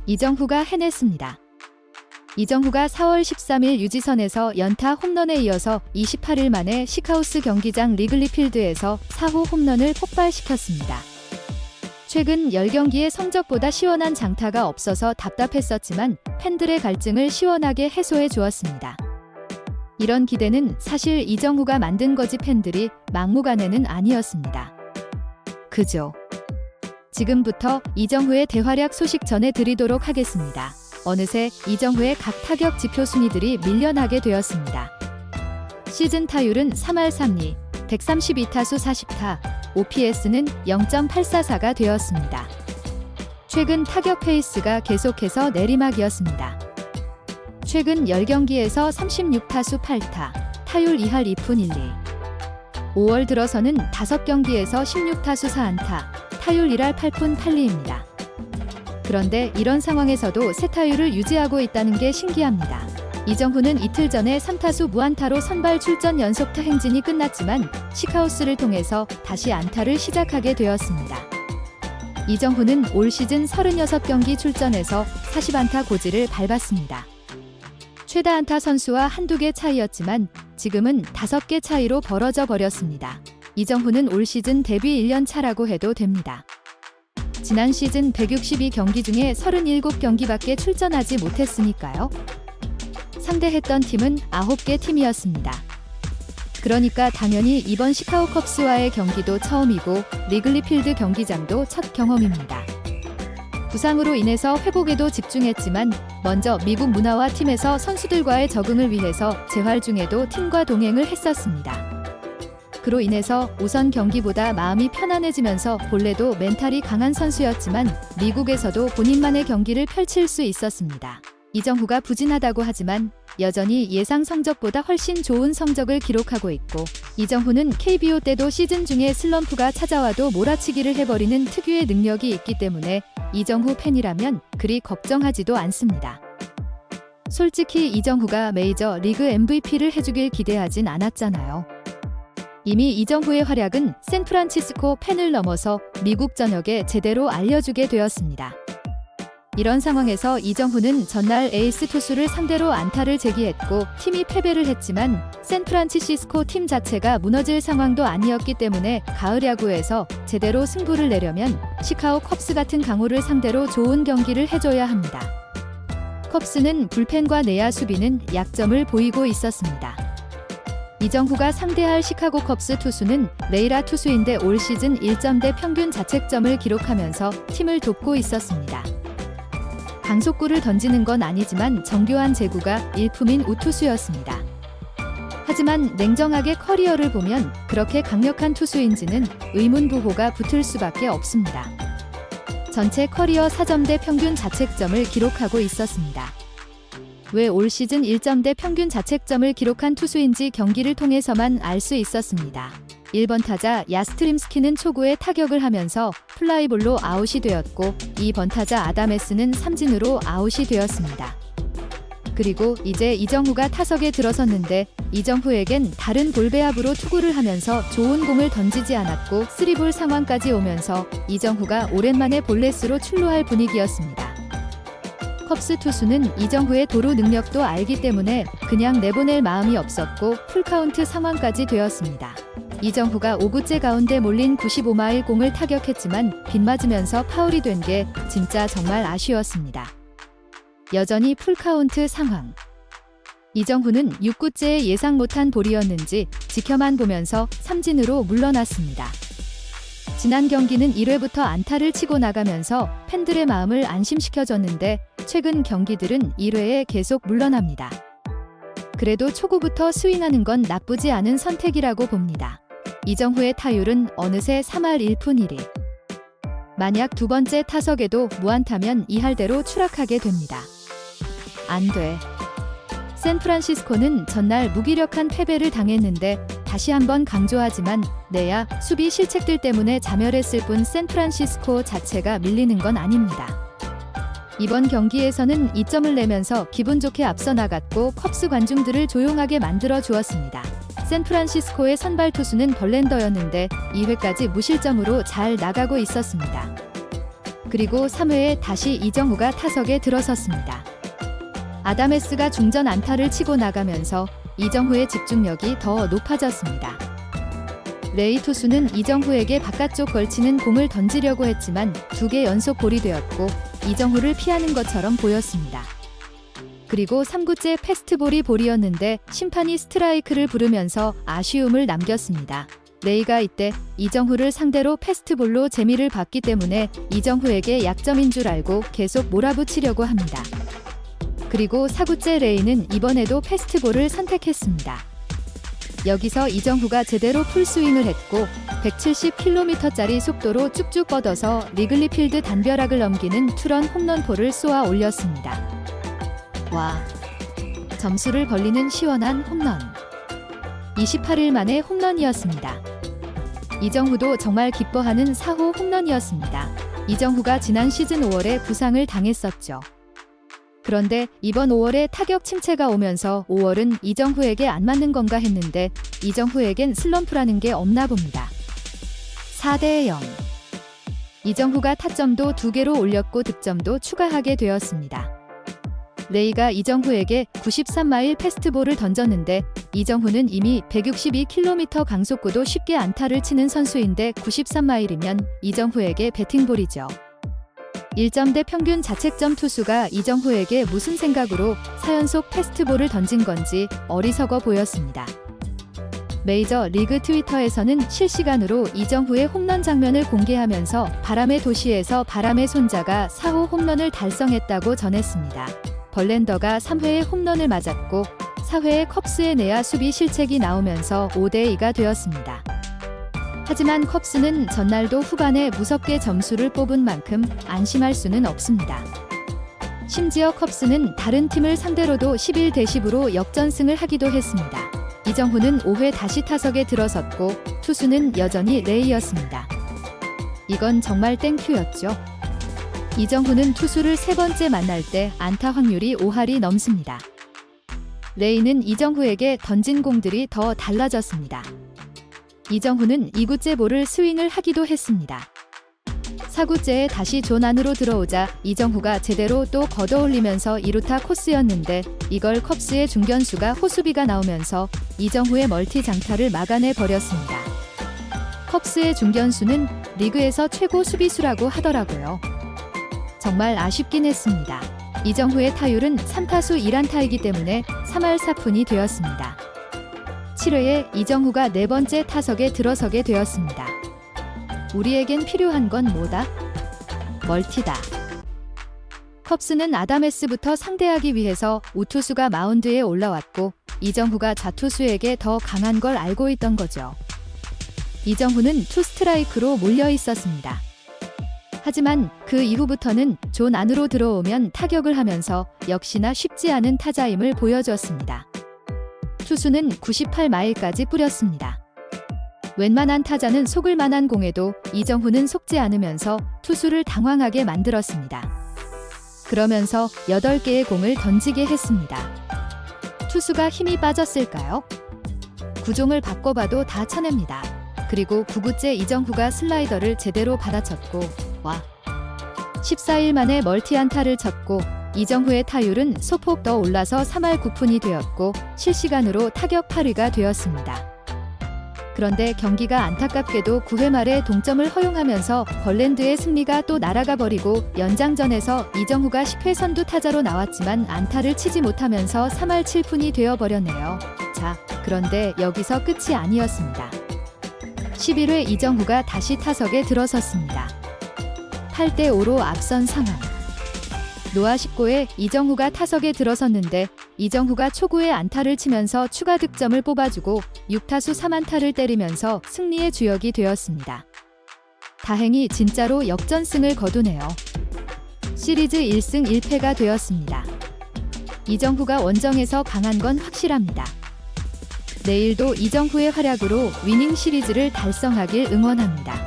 이정후가 해냈습니다. 이정후가 4월 13일 유지선에서 연타 홈런에 이어서 28일 만에 시카우스 경기장 리글리 필드에서 4호 홈런을 폭발시켰습니다. 최근 10경기의 성적보다 시원한 장타가 없어서 답답했었지만 팬들의 갈증을 시원하게 해소해 주었습니다. 이런 기대는 사실 이정후가 만든 거지 팬들이 막무가내는 아니었습니다. 그죠? 지금부터 이정후의 대활약 소식 전해드리도록 하겠습니다. 어느새 이정후의 각 타격 지표 순위들이 밀려나게 되었습니다. 시즌 타율은 3할 3리, 132타수 40타, OPS는 0.844가 되었습니다. 최근 타격 페이스가 계속해서 내리막이었습니다. 최근 10경기에서 36타수 8타, 타율 2할 2푼 1리. 5월 들어서는 5경기에서 16타수 4안타, 타율 1할 8푼 8리입니다. 그런데 이런 상황에서도 새 타율을 유지하고 있다는 게 신기합니다. 이정후는 이틀 전에 3타수 무안타로 선발 출전 연속타 행진이 끝났지만 시카우스를 통해서 다시 안타를 시작하게 되었습니다. 이정후는 올 시즌 36경기 출전에서 40안타 고지를 밟았습니다. 최다 안타 선수와 한두 개 차이였지만 지금은 5개 차이로 벌어져 버렸습니다. 이정후는 올 시즌 데뷔 1년 차라고 해도 됩니다. 지난 시즌 162경기 중에 37경기밖에 출전하지 못했으니까요. 상대했던 팀은 9개 팀이었습니다. 그러니까 당연히 이번 시카고 컵스와의 경기도 처음이고 리글리 필드 경기장도 첫 경험입니다. 부상으로 인해서 회복에도 집중했지만 먼저 미국 문화와 팀에서 선수들과의 적응을 위해서 재활 중에도 팀과 동행을 했었습니다. 그로 인해서 우선 경기보다 마음이 편안해지면서 본래도 멘탈이 강한 선수였지만 미국에서도 본인만의 경기를 펼칠 수 있었습니다. 이정후가 부진하다고 하지만 여전히 예상 성적보다 훨씬 좋은 성적을 기록하고 있고 이정후는 KBO 때도 시즌 중에 슬럼프가 찾아와도 몰아치기를 해버리는 특유의 능력이 있기 때문에 이정후 팬이라면 그리 걱정하지도 않습니다. 솔직히 이정후가 메이저 리그 MVP를 해주길 기대하진 않았잖아요. 이미 이정후의 활약은 샌프란시스코 팬을 넘어서 미국 전역에 제대로 알려주게 되었습니다. 이런 상황에서 이정후는 전날 에이스 투수를 상대로 안타를 제기했고 팀이 패배를 했지만 샌프란시스코 팀 자체가 무너질 상황도 아니었기 때문에 가을 야구에서 제대로 승부를 내려면 시카고 컵스 같은 강호를 상대로 좋은 경기를 해줘야 합니다. 컵스는 불펜과 내야 수비는 약점을 보이고 있었습니다. 이정후가 상대할 시카고 컵스 투수는 레이라 투수인데 올 시즌 1점대 평균 자책점을 기록하면서 팀을 돕고 있었습니다. 강속구를 던지는 건 아니지만 정교한 제구가 일품인 우투수였습니다. 하지만 냉정하게 커리어를 보면 그렇게 강력한 투수인지는 의문부호가 붙을 수밖에 없습니다. 전체 커리어 4점대 평균 자책점을 기록하고 있었습니다. 왜 올 시즌 1점대 평균 자책점을 기록한 투수인지 경기를 통해서만 알 수 있었습니다. 1번 타자 야스트림스키는 초구에 타격을 하면서 플라이볼로 아웃이 되었고 2번 타자 아다메스는 삼진으로 아웃이 되었습니다. 그리고 이제 이정후가 타석에 들어섰는데 이정후에겐 다른 볼 배합으로 투구를 하면서 좋은 공을 던지지 않았고 3볼 상황까지 오면서 이정후가 오랜만에 볼넷으로 출루할 분위기였습니다. 컵스 투수는 이정후의 도루 능력도 알기 때문에 그냥 내보낼 마음이 없었고 풀카운트 상황까지 되었습니다. 이정후가 5구째 가운데 몰린 95마일 공을 타격했지만 빗맞으면서 파울이 된 게 진짜 정말 아쉬웠습니다. 여전히 풀카운트 상황. 이정후는 6구째에 예상 못한 볼이었는지 지켜만 보면서 삼진으로 물러났습니다. 지난 경기는 1회부터 안타를 치고 나가면서 팬들의 마음을 안심시켜줬는데 최근 경기들은 1회에 계속 물러납니다. 그래도 초구부터 스윙하는 건 나쁘지 않은 선택이라고 봅니다. 이정후의 타율은 어느새 3할 1푼 1리. 만약 두 번째 타석에도 무안타면 2할대로 추락하게 됩니다. 안 돼. 샌프란시스코는 전날 무기력한 패배를 당했는데 다시 한번 강조하지만 내야 수비 실책들 때문에 자멸했을 뿐 샌프란시스코 자체가 밀리는 건 아닙니다. 이번 경기에서는 2점을 내면서 기분 좋게 앞서 나갔고 컵스 관중들을 조용하게 만들어 주었습니다. 샌프란시스코의 선발 투수는 벌랜더였는데 2회까지 무실점으로 잘 나가고 있었습니다. 그리고 3회에 다시 이정후가 타석에 들어섰습니다. 아다메스가 중전 안타를 치고 나가면서 이정후의 집중력이 더 높아졌습니다. 레이 투수는 이정후에게 바깥쪽 걸치는 공을 던지려고 했지만 2개 연속 볼이 되었고 이정후를 피하는 것처럼 보였습니다. 그리고 3구째 패스트볼이 볼이었는데 심판이 스트라이크를 부르면서 아쉬움을 남겼습니다. 레이가 이때 이정후를 상대로 패스트볼로 재미를 봤기 때문에 이정후에게 약점인 줄 알고 계속 몰아붙이려고 합니다. 그리고 4구째 레이는 이번에도 패스트볼을 선택했습니다. 여기서 이정후가 제대로 풀스윙을 했고 170km짜리 속도로 쭉쭉 뻗어서 리글리 필드 단벼락을 넘기는 투런 홈런포를 쏘아 올렸습니다. 와, 점수를 벌리는 시원한 홈런. 28일 만에 홈런이었습니다. 이정후도 정말 기뻐하는 4호 홈런이었습니다. 이정후가 지난 시즌 5월에 부상을 당했었죠. 그런데 이번 5월에 타격 침체가 오면서 5월은 이정후에게 안 맞는 건가 했는데 이정후에겐 슬럼프라는 게 없나 봅니다. 4대 0. 이정후가 타점도 2개로 올렸고 득점도 추가하게 되었습니다. 레이가 이정후에게 93마일 패스트볼을 던졌는데 이정후는 이미 162km 강속구도 쉽게 안타를 치는 선수인데 93마일이면 이정후에게 배팅볼이죠. 1점대 평균 자책점 투수가 이정후에게 무슨 생각으로 4연속 패스트볼을 던진 건지 어리석어 보였습니다. 메이저 리그 트위터에서는 실시간으로 이정후의 홈런 장면을 공개하면서 바람의 도시에서 바람의 손자가 4호 홈런을 달성했다고 전했습니다. 벌랜더가 3회에 홈런을 맞았고 4회에 컵스의 내야 수비 실책이 나오면서 5대2가 되었습니다. 하지만 컵스는 전날도 후반에 무섭게 점수를 뽑은 만큼 안심할 수는 없습니다. 심지어 컵스는 다른 팀을 상대로도 11대10으로 역전승을 하기도 했습니다. 이정후는 5회 다시 타석에 들어섰고 투수는 여전히 레이였습니다. 이건 정말 땡큐였죠. 이정후는 투수를 3번째 만날 때 안타 확률이 5할이 넘습니다. 레이는 이정후에게 던진 공들이 더 달라졌습니다. 이정후는 2구째 볼을 스윙을 하기도 했습니다. 4구째에 다시 존 안으로 들어오자 이정후가 제대로 또 걷어올리면서 2루타 코스였는데 이걸 컵스의 중견수가 호수비가 나오면서 이정후의 멀티 장타를 막아내 버렸습니다. 컵스의 중견수는 리그에서 최고 수비수라고 하더라고요. 정말 아쉽긴 했습니다. 이정후의 타율은 3타수 1안타이기 때문에 3할 4푼이 되었습니다. 7회에 이정후가 4번째 타석에 들어서게 되었습니다. 우리에겐 필요한 건 뭐다? 멀티다. 컵스는 아다메스부터 상대하기 위해서 우투수가 마운드에 올라왔고 이정후가 좌투수에게 더 강한 걸 알고 있던 거죠. 이정후는 투 스트라이크로 몰려 있었습니다. 하지만 그 이후부터는 존 안으로 들어오면 타격을 하면서 역시나 쉽지 않은 타자임을 보여주었습니다. 투수는 98마일까지 뿌렸습니다. 웬만한 타자는 속을 만한 공에도 이정후는 속지 않으면서 투수를 당황하게 만들었습니다. 그러면서 8개의 공을 던지게 했습니다. 투수가 힘이 빠졌을까요? 구종을 바꿔봐도 다 쳐냅니다. 그리고 9구째 이정후가 슬라이더를 제대로 받아쳤고 14일 만에 멀티 안타를 쳤고 이정후의 타율은 소폭 더 올라서 3할 9푼이 되었고 실시간으로 타격 8위가 되었습니다. 그런데 경기가 안타깝게도 9회 말에 동점을 허용하면서 벌랜드의 승리가 또 날아가 버리고 연장전에서 이정후가 10회 선두 타자로 나왔지만 안타를 치지 못하면서 3할 7푼이 되어버렸네요. 자, 그런데 여기서 끝이 아니었습니다. 11회 이정후가 다시 타석에 들어섰습니다. 8대5로 앞선 상황. 노아 19회 이정후가 타석에 들어섰는데 이정후가 초구에 안타를 치면서 추가 득점을 뽑아주고 6타수 3안타를 때리면서 승리의 주역이 되었습니다. 다행히 진짜로 역전승을 거두네요. 시리즈 1승 1패가 되었습니다. 이정후가 원정에서 강한 건 확실합니다. 내일도 이정후의 활약으로 위닝 시리즈를 달성하길 응원합니다.